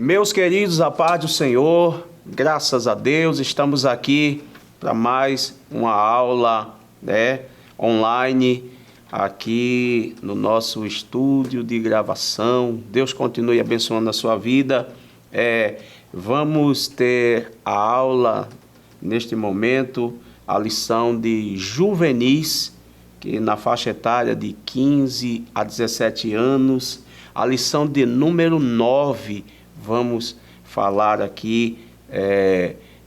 Meus queridos, a paz do Senhor, graças a Deus, estamos aqui para mais uma aula, online, aqui no nosso estúdio de gravação. Deus continue abençoando a sua vida. Vamos ter a aula, neste momento, a lição de juvenis, que na faixa etária de 15 a 17 anos, a lição de número 9, vamos falar aqui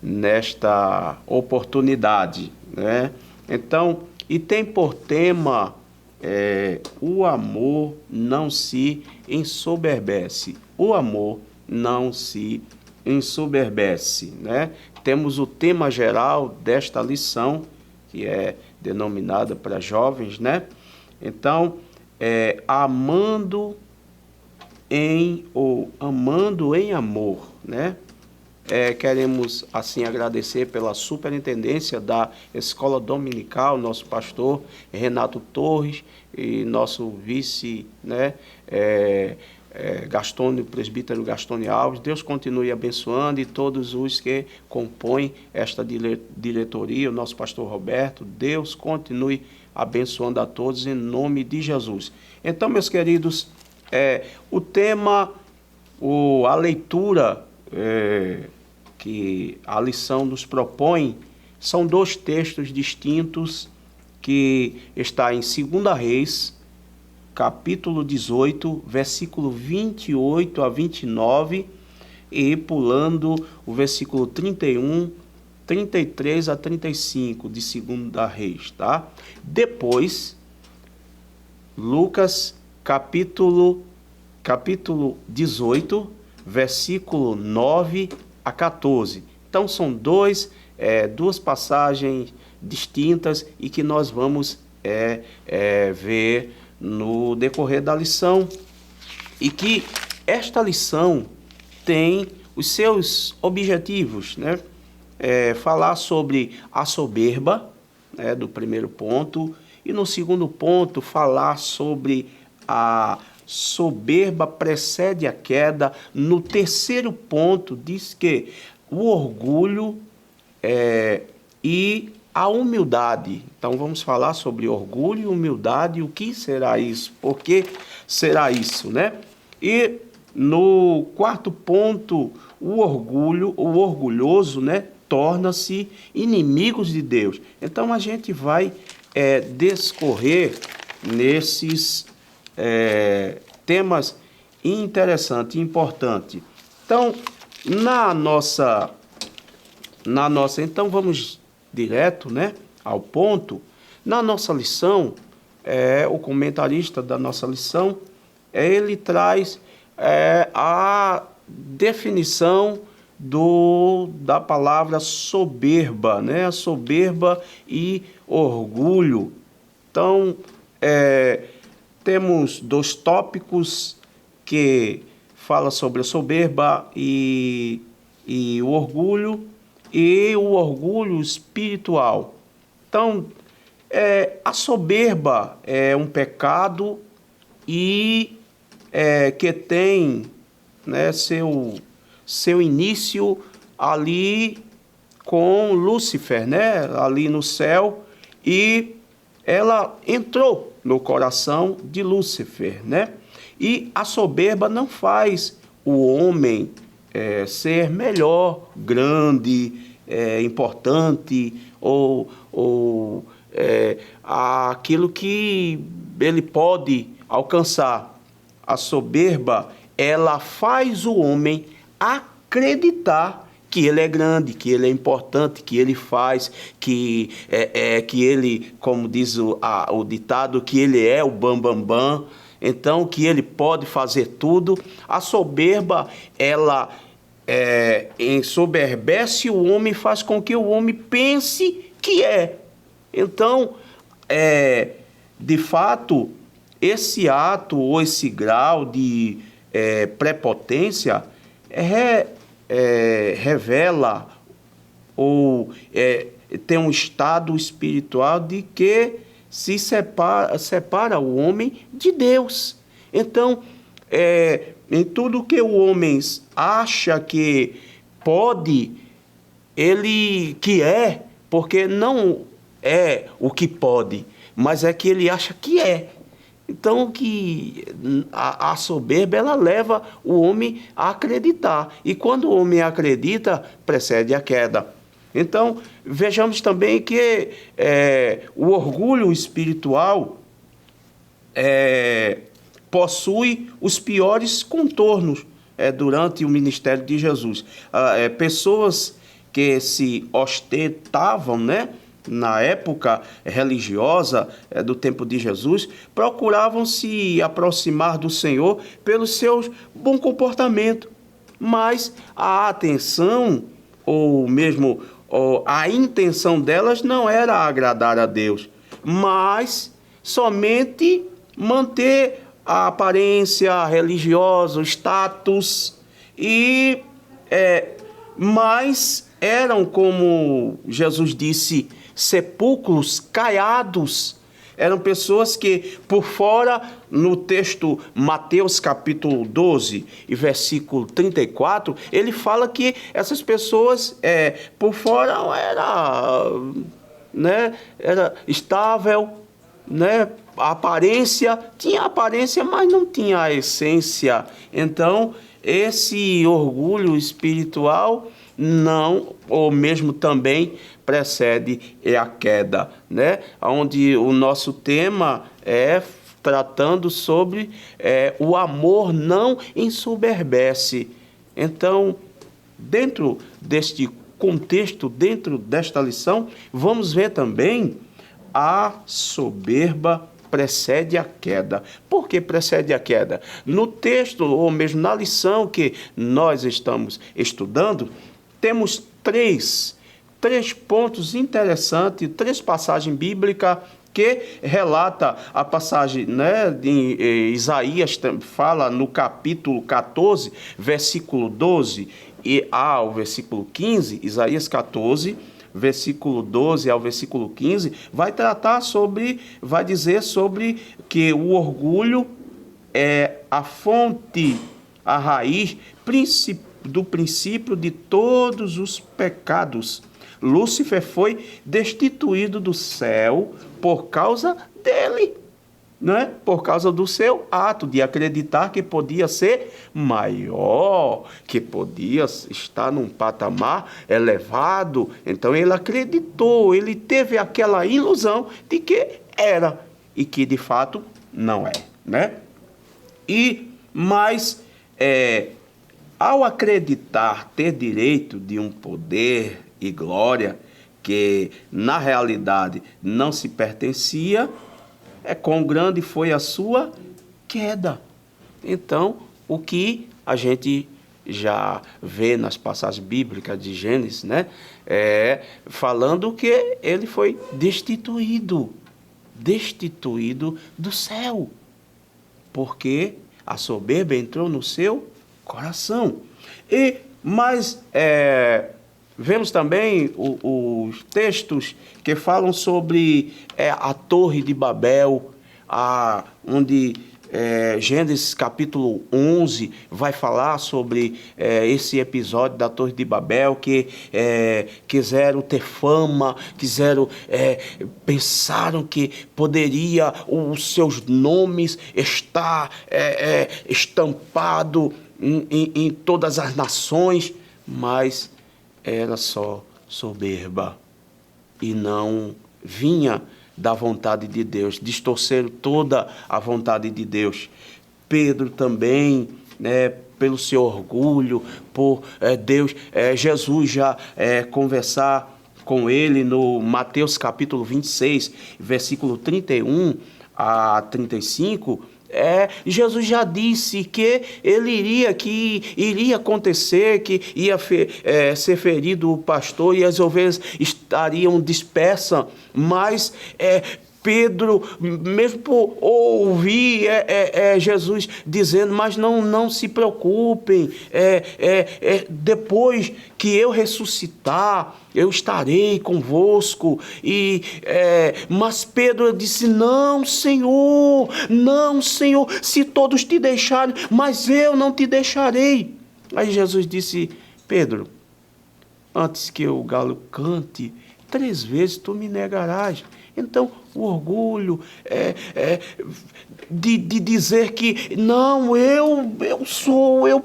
nesta oportunidade, né? Então, e tem por tema o amor não se ensoberbece. O amor não se ensoberbece, né? Temos o tema geral desta lição, que é denominada para jovens, né? Então, amando em amor, né? Queremos, assim, agradecer pela superintendência da Escola Dominical, nosso pastor Renato Torres e nosso vice, né? Presbítero Gastone Alves. Deus continue abençoando, e todos os que compõem esta diretoria, o nosso pastor Roberto, Deus continue abençoando a todos em nome de Jesus. Então, meus queridos, o tema, a leitura que a lição nos propõe, são dois textos distintos, que está em 2 Reis, capítulo 18, versículo 28 a 29, e pulando o versículo 31, 33 a 35 de 2 Reis, tá? Depois, Lucas, capítulo 18, versículo 9 a 14. Então, são duas passagens distintas e que nós vamos ver no decorrer da lição, e que esta lição tem os seus objetivos, né? Falar sobre a soberba, né, do primeiro ponto, e no segundo ponto falar sobre a soberba precede a queda. No terceiro ponto diz que o orgulho e a humildade. Então vamos falar sobre orgulho e humildade. O que será isso? Por que será isso, né? E no quarto ponto, o orgulhoso, né, torna-se inimigos de Deus. Então a gente vai discorrer nesses temas interessantes e importantes. Então, então vamos direto, né, ao ponto. Na nossa lição, o comentarista da nossa lição, ele traz a definição da palavra soberba, né, soberba e orgulho. Então, temos dois tópicos que falam sobre a soberba e o orgulho espiritual. Então, a soberba é um pecado e que tem, né, seu início ali com Lúcifer, né, ali no céu, e ela entrou no coração de Lúcifer, né? E a soberba não faz o homem ser melhor, grande, importante, ou aquilo que ele pode alcançar. A soberba, ela faz o homem acreditar que ele é grande, que ele é importante, que ele faz, que ele, como diz o ditado, que ele é o bambambam, então que ele pode fazer tudo. A soberba, ela ensoberbece o homem, faz com que o homem pense que é. Então, de fato, esse ato ou esse grau de prepotência revela ou tem um estado espiritual de que separa o homem de Deus. Então, Em tudo que o homem acha que pode, ele que é, porque não é o que pode, mas é que ele acha que é. Então, que a soberba, ela leva o homem a acreditar. E quando o homem acredita, precede a queda. Então, vejamos também que o orgulho espiritual possui os piores contornos durante o ministério de Jesus. Pessoas que se ostentavam, né, na época religiosa do tempo de Jesus, procuravam se aproximar do Senhor pelo seu bom comportamento, mas a atenção ou mesmo a intenção delas não era agradar a Deus, mas somente manter a aparência religiosa, o status, mas eram, como Jesus disse, sepulcros caiados. Eram pessoas que, por fora, no texto Mateus capítulo 12 e versículo 34, ele fala que essas pessoas, por fora, era estável, né? A aparência, tinha aparência, mas não tinha a essência. Então, esse orgulho espiritual não, ou mesmo também precede a queda, né? Onde o nosso tema é tratando sobre o amor não ensoberbece. Então, dentro deste contexto, dentro desta lição, vamos ver também a soberba precede a queda. Por que precede a queda? No texto, ou mesmo na lição que nós estamos estudando, temos três pontos interessantes, três passagens bíblicas que relata a passagem, né, de Isaías, fala no capítulo 14, versículo 12 e ao versículo 15, Isaías 14, versículo 12 ao versículo 15, vai dizer sobre que o orgulho é a fonte, a raiz do princípio de todos os pecados. Lúcifer foi destituído do céu por causa dele, né? Por causa do seu ato de acreditar que podia ser maior, que podia estar num patamar elevado. Então ele acreditou, ele teve aquela ilusão de que era e que de fato não é, né? Mas ao acreditar ter direito de um poder e glória que na realidade não se pertencia, quão grande foi a sua queda. Então, o que a gente já vê nas passagens bíblicas de Gênesis, né? Falando que ele foi destituído do céu, porque a soberba entrou no seu coração. Mas vemos também os textos que falam sobre a Torre de Babel, onde Gênesis capítulo 11 vai falar sobre esse episódio da Torre de Babel, que quiseram ter fama, pensaram que poderia os seus nomes estar estampado em todas as nações, mas era só soberba e não vinha da vontade de Deus, distorceram toda a vontade de Deus. Pedro também, pelo seu orgulho, por Jesus já conversar com ele no Mateus capítulo 26, versículo 31 a 35, Jesus já disse que que iria acontecer, que ia ser ferido o pastor e as ovelhas estariam dispersas, mas Pedro, mesmo por ouvir Jesus dizendo, mas não se preocupem, depois que eu ressuscitar, eu estarei convosco. Mas Pedro disse, não, Senhor, se todos te deixarem, mas eu não te deixarei. Aí Jesus disse, Pedro, antes que o galo cante, 3 vezes tu me negarás. Então, o orgulho de dizer que, não, eu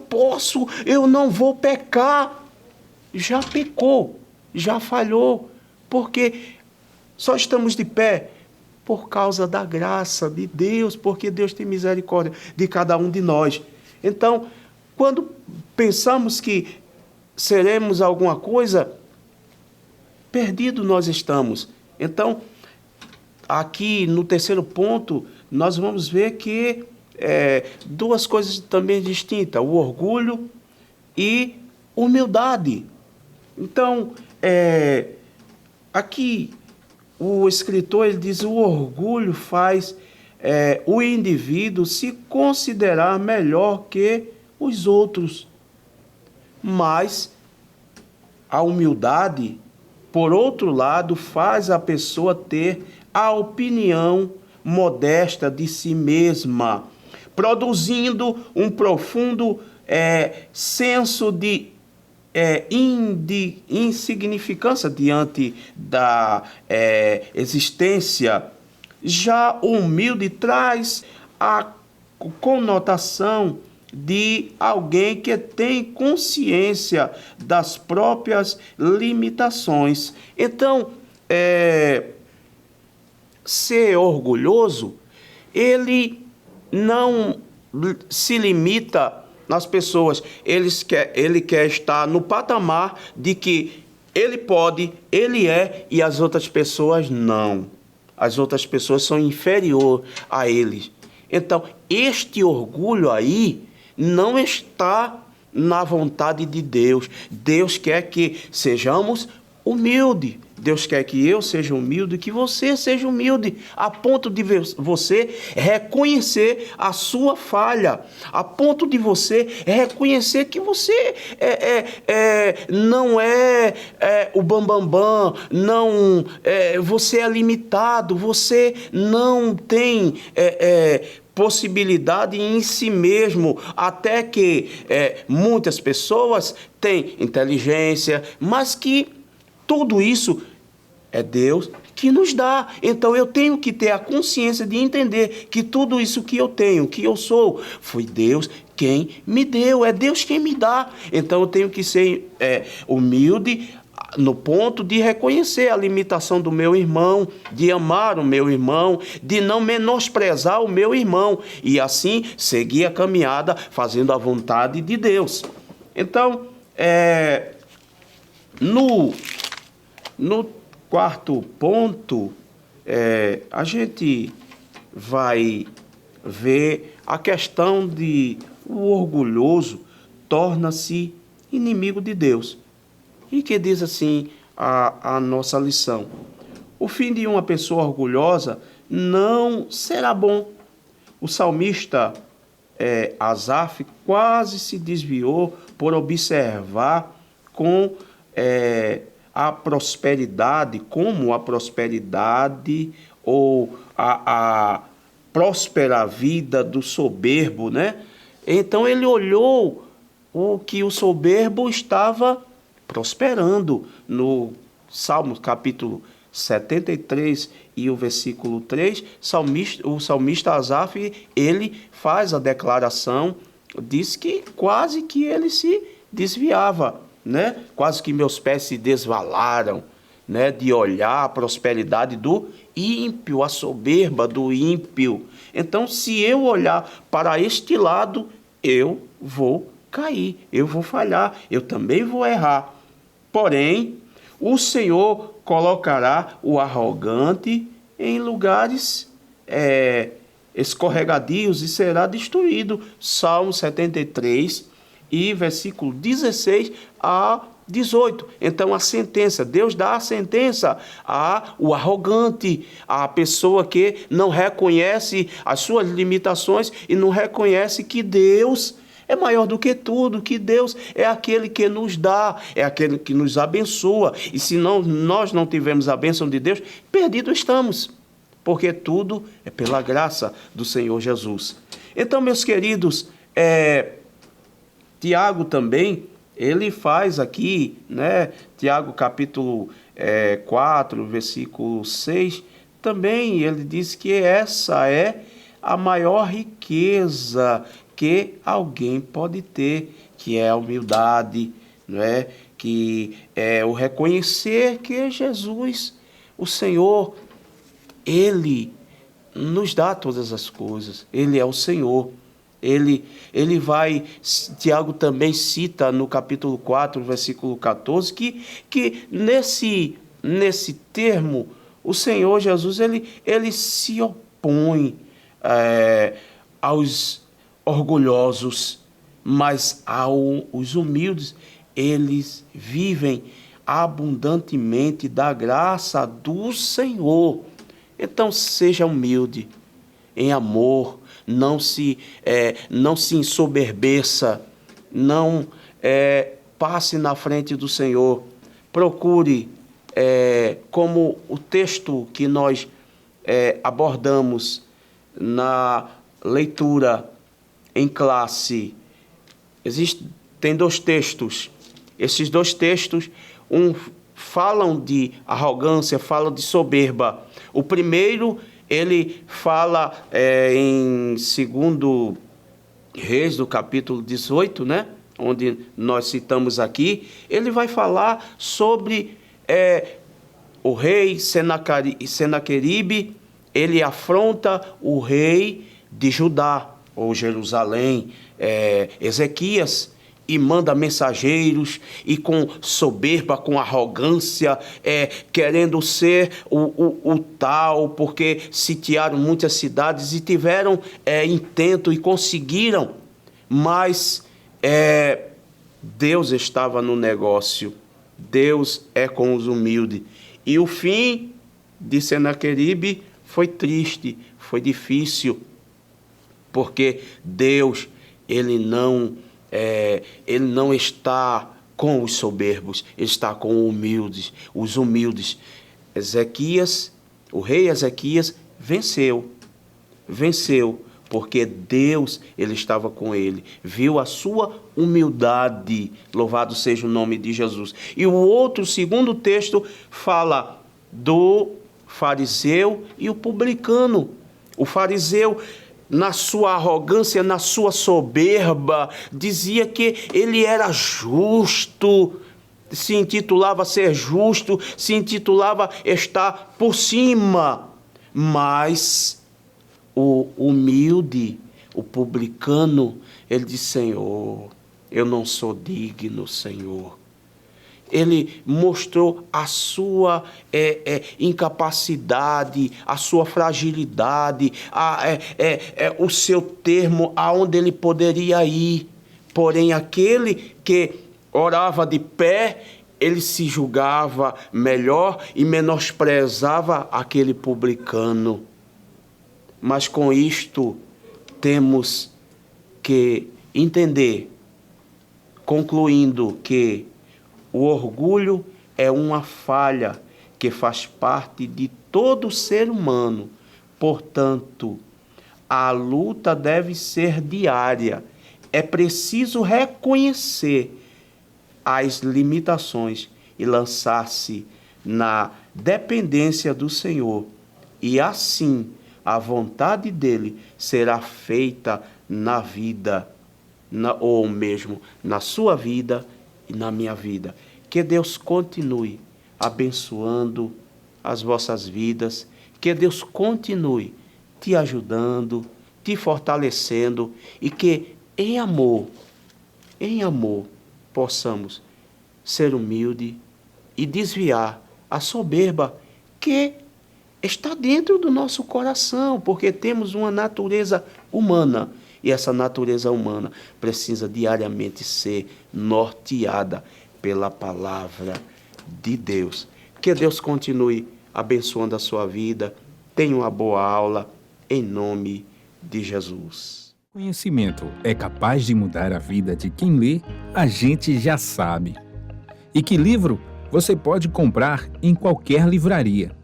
posso, eu não vou pecar. Já pecou, já falhou, porque só estamos de pé por causa da graça de Deus, porque Deus tem misericórdia de cada um de nós. Então, quando pensamos que seremos alguma coisa, perdido nós estamos. Então, aqui no terceiro ponto, nós vamos ver que 2 coisas também distintas, o orgulho e humildade. Então, aqui o escritor ele diz, o orgulho faz o indivíduo se considerar melhor que os outros. Mas a humildade, por outro lado, faz a pessoa ter a opinião modesta de si mesma, produzindo um profundo senso de insignificância diante da existência. Já o humilde traz a conotação de alguém que tem consciência das próprias limitações. Então, ser orgulhoso, ele não se limita nas pessoas. Ele quer estar no patamar de que ele pode, ele e as outras pessoas não. As outras pessoas são inferiores a eles. Então, este orgulho aí não está na vontade de Deus. Deus quer que sejamos humildes. Deus quer que eu seja humilde, que você seja humilde, a ponto de você reconhecer a sua falha, a ponto de você reconhecer que você não é o bambambam, não, você é limitado, você não tem possibilidade em si mesmo, até que muitas pessoas têm inteligência, mas que tudo isso é Deus que nos dá. Então eu tenho que ter a consciência de entender que tudo isso que eu tenho, que eu sou, foi Deus quem me deu, é Deus quem me dá. Então eu tenho que ser humilde no ponto de reconhecer a limitação do meu irmão, de amar o meu irmão, de não menosprezar o meu irmão e assim seguir a caminhada fazendo a vontade de Deus. Então, no quarto ponto, a gente vai ver a questão de o orgulhoso torna-se inimigo de Deus. E que diz assim a nossa lição: o fim de uma pessoa orgulhosa não será bom. O salmista Asaf quase se desviou por observar com a prosperidade, como a prosperidade ou a próspera vida do soberbo, né? Então ele olhou o que o soberbo estava prosperando. No Salmo capítulo 73 e o versículo 3, o salmista Asaf, ele faz a declaração, diz que quase que ele se desviava, né? Quase que meus pés se desvalaram, né? De olhar a prosperidade do ímpio, a soberba do ímpio. Então, se eu olhar para este lado, eu vou cair, eu vou falhar, eu também vou errar. Porém, o Senhor colocará o arrogante em lugares escorregadios e será destruído. Salmo 73 e versículo 16 a 18. Então a sentença, Deus dá a sentença ao arrogante, à pessoa que não reconhece as suas limitações e não reconhece que Deus é maior do que tudo, que Deus é aquele que nos dá, é aquele que nos abençoa. E se nós não tivermos a bênção de Deus, perdido estamos, porque tudo é pela graça do Senhor Jesus. Então, meus queridos, Tiago também, ele faz aqui, né? Tiago capítulo 4, versículo 6, também ele diz que essa é a maior riqueza que alguém pode ter, que é a humildade, não é? Que é o reconhecer que Jesus, o Senhor, Ele nos dá todas as coisas, Ele é o Senhor. Ele vai, Tiago também cita no capítulo 4, versículo 14, que nesse termo, o Senhor Jesus, ele se opõe aos orgulhosos, mas aos humildes, eles vivem abundantemente da graça do Senhor. Então, seja humilde, em amor, não se ensoberbeça, não passe na frente do Senhor. Procure, como o texto que nós abordamos na leitura em classe, tem 2 textos. Esses 2 textos, falam de arrogância, falam de soberba. O primeiro, ele fala em 2 Reis, do capítulo 18, né? Onde nós citamos aqui. Ele vai falar sobre o rei Senaqueribe. Ele afronta o rei de Judá, ou Jerusalém, Ezequias, e manda mensageiros, e com soberba, com arrogância, querendo ser o tal, porque sitiaram muitas cidades e tiveram intento e conseguiram, mas Deus estava no negócio. Deus é com os humildes. E o fim de Senaqueribe foi triste, foi difícil, porque Deus, ele não está com os soberbos, ele está com os humildes. O rei Ezequias venceu, porque Deus, ele estava com ele, viu a sua humildade, louvado seja o nome de Jesus. E o segundo texto fala do fariseu e o publicano. O fariseu, na sua arrogância, na sua soberba, dizia que ele era justo, se intitulava ser justo, se intitulava estar por cima. Mas o humilde, o publicano, ele disse: Senhor, eu não sou digno, Senhor. Ele mostrou a sua incapacidade, a sua fragilidade, o seu termo, aonde ele poderia ir. Porém, aquele que orava de pé, ele se julgava melhor e menosprezava aquele publicano. Mas com isto, temos que entender, concluindo que o orgulho é uma falha que faz parte de todo ser humano. Portanto, a luta deve ser diária. É preciso reconhecer as limitações e lançar-se na dependência do Senhor. E assim, a vontade dele será feita na vida, ou mesmo na sua vida e na minha vida. Que Deus continue abençoando as vossas vidas, que Deus continue te ajudando, te fortalecendo, e que em amor, possamos ser humilde e desviar a soberba que está dentro do nosso coração, porque temos uma natureza humana E essa natureza humana precisa diariamente ser norteada pela palavra de Deus. Que Deus continue abençoando a sua vida. Tenha uma boa aula, em nome de Jesus. Conhecimento é capaz de mudar a vida de quem lê, a gente já sabe. E que livro você pode comprar em qualquer livraria.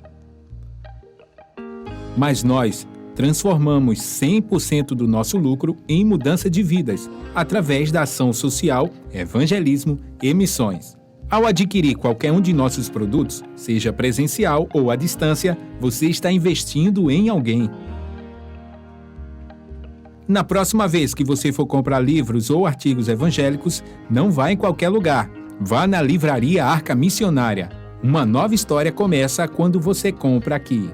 Mas nós transformamos 100% do nosso lucro em mudança de vidas, através da ação social, evangelismo e missões. Ao adquirir qualquer um de nossos produtos, seja presencial ou à distância, você está investindo em alguém. Na próxima vez que você for comprar livros ou artigos evangélicos, não vá em qualquer lugar. Vá na Livraria Arca Missionária. Uma nova história começa quando você compra aqui.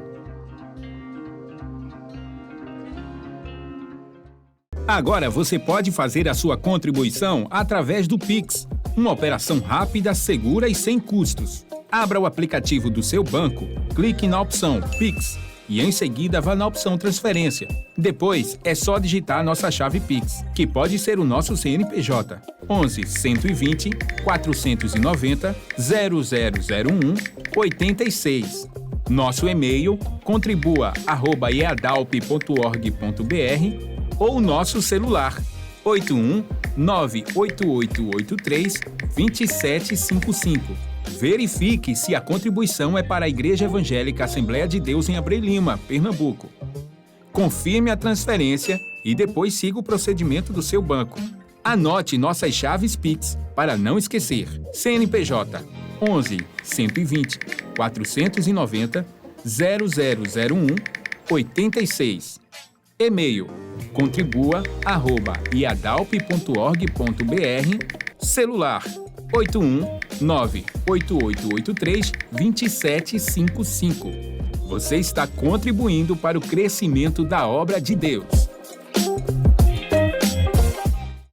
Agora você pode fazer a sua contribuição através do Pix, uma operação rápida, segura e sem custos. Abra o aplicativo do seu banco, clique na opção Pix e em seguida vá na opção Transferência. Depois é só digitar nossa chave Pix, que pode ser o nosso CNPJ, 11 120 490 0001 86. Nosso e-mail contribua@eadalp.org.br ou nosso celular 81 98883 2755. Verifique se a contribuição é para a Igreja Evangélica Assembleia de Deus em Abreu Lima, Pernambuco. Confirme a transferência e depois siga o procedimento do seu banco. Anote nossas chaves Pix para não esquecer. CNPJ 11 120 490 0001 86. E-mail contribua@iadalp.org.br. Celular 81 98883 2755. Você está contribuindo para o crescimento da obra de Deus.